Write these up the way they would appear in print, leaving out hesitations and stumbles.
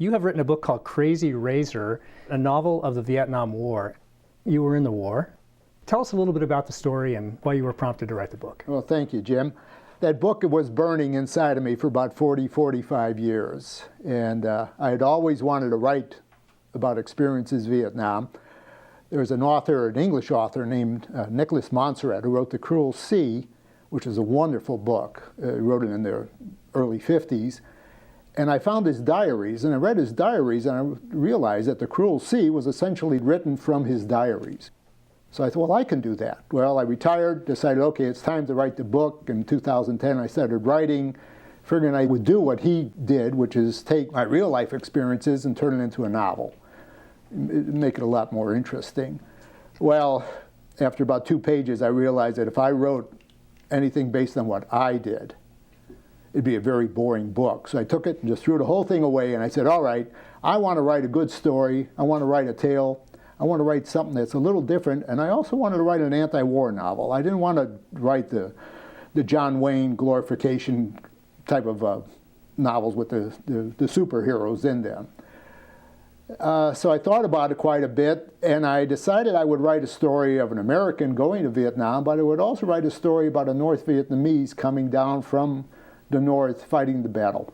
You have written a book called Crazy Razor, a novel of the Vietnam War. You were in the war. Tell us a little bit about the story and why you were prompted to write the book. Well, thank you, Jim. That book was burning inside of me for about 45 years. And I had always wanted to write about experiences in Vietnam. There was an author, an English author named Nicholas Monsarrat, who wrote The Cruel Sea, which is a wonderful book. He wrote it in the early 50s. And I found his diaries, and I read his diaries, and I realized that The Cruel Sea was essentially written from his diaries. So I thought, well, I can do that. Well, I retired, decided, okay, it's time to write the book. In 2010, I started writing, figuring I would do what he did, which is take my real-life experiences and turn it into a novel, make it a lot more interesting. Well, after about 2 pages, I realized that if I wrote anything based on what I did, it'd be a very boring book. So I took it and just threw the whole thing away, and I said, all right, I want to write a good story. I want to write a tale. I want to write something that's a little different, and I also wanted to write an anti-war novel. I didn't want to write the John Wayne glorification type of novels with the superheroes in them. So I thought about it quite a bit, and I decided I would write a story of an American going to Vietnam, but I would also write a story about a North Vietnamese coming down from the North fighting the battle.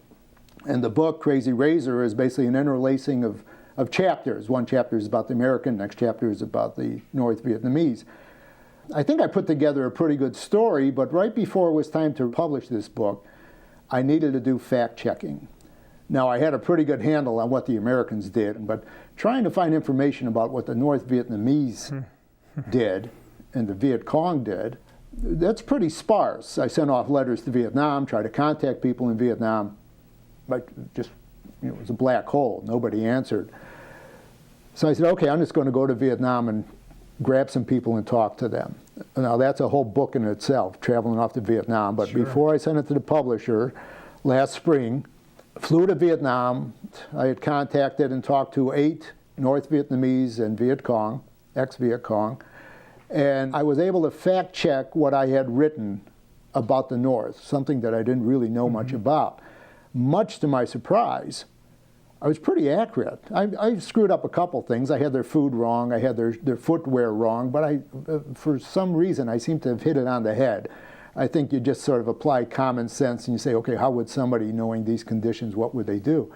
And the book, Crazy Razor, is basically an interlacing of chapters. One chapter is about the American, next chapter is about the North Vietnamese. I think I put together a pretty good story, but right before it was time to publish this book, I needed to do fact-checking. Now, I had a pretty good handle on what the Americans did, but trying to find information about what the North Vietnamese did and the Viet Cong did, that's pretty sparse. I sent off letters to Vietnam, tried to contact people in Vietnam, but just, it was a black hole. Nobody answered. So I said, okay, I'm just going to go to Vietnam and grab some people and talk to them. Now, that's a whole book in itself, traveling off to Vietnam. But Sure. Before I sent it to the publisher last spring, flew to Vietnam. I had contacted and talked to 8 North Vietnamese and Viet Cong, ex-Viet Cong, and I was able to fact-check what I had written about the North, something that I didn't really know much about. Much to my surprise, I was pretty accurate. I screwed up a couple things. I had their food wrong, I had their footwear wrong, but for some reason I seem to have hit it on the head. I think you just sort of apply common sense and you say, okay, how would somebody, knowing these conditions, what would they do?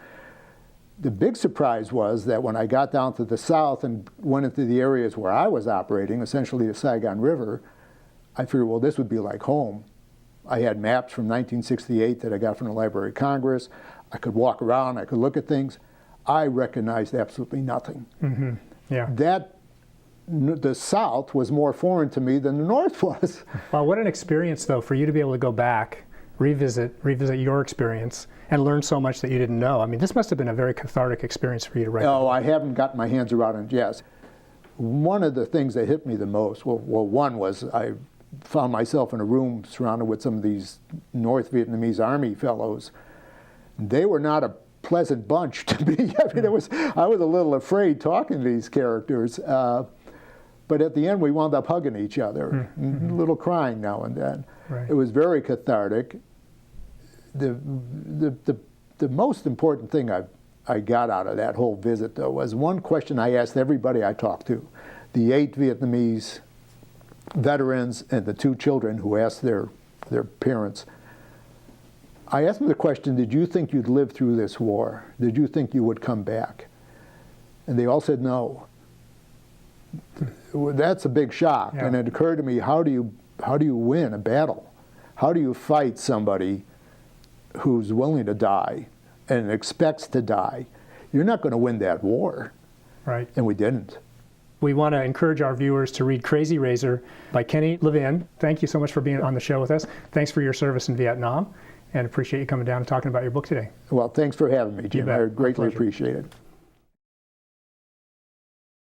The big surprise was that when I got down to the south and went into the areas where I was operating, essentially the Saigon River, I figured, well, this would be like home. I had maps from 1968 that I got from the Library of Congress. I could walk around, I could look at things. I recognized absolutely nothing. Mm-hmm. Yeah. The South was more foreign to me than the North was. Well, what an experience, though, for you to be able to go back, revisit your experience, and learn so much that you didn't know. I mean, this must have been a very cathartic experience for you to write. No, I haven't gotten my hands around it yet. One of the things that hit me the most, well, one was I found myself in a room surrounded with some of these North Vietnamese Army fellows. They were not a pleasant bunch to me. I mean, I was a little afraid talking to these characters. But at the end, we wound up hugging each other, a little crying now and then. Right. It was very cathartic. The most important thing I got out of that whole visit, though, was one question I asked everybody I talked to, the 8 Vietnamese veterans and the 2 children who asked their parents. I asked them the question, did you think you'd live through this war? Did you think you would come back? And they all said no. That's a big shock. Yeah. And it occurred to me, how do you win a battle? How do you fight somebody who's willing to die and expects to die? You're not going to win that war. Right. And we didn't. We want to encourage our viewers to read Crazy Razor by Kenny Levin. Thank you so much for being on the show with us. Thanks for your service in Vietnam, and appreciate you coming down and talking about your book today. Well, thanks for having me, Jim. I greatly My pleasure. appreciate it.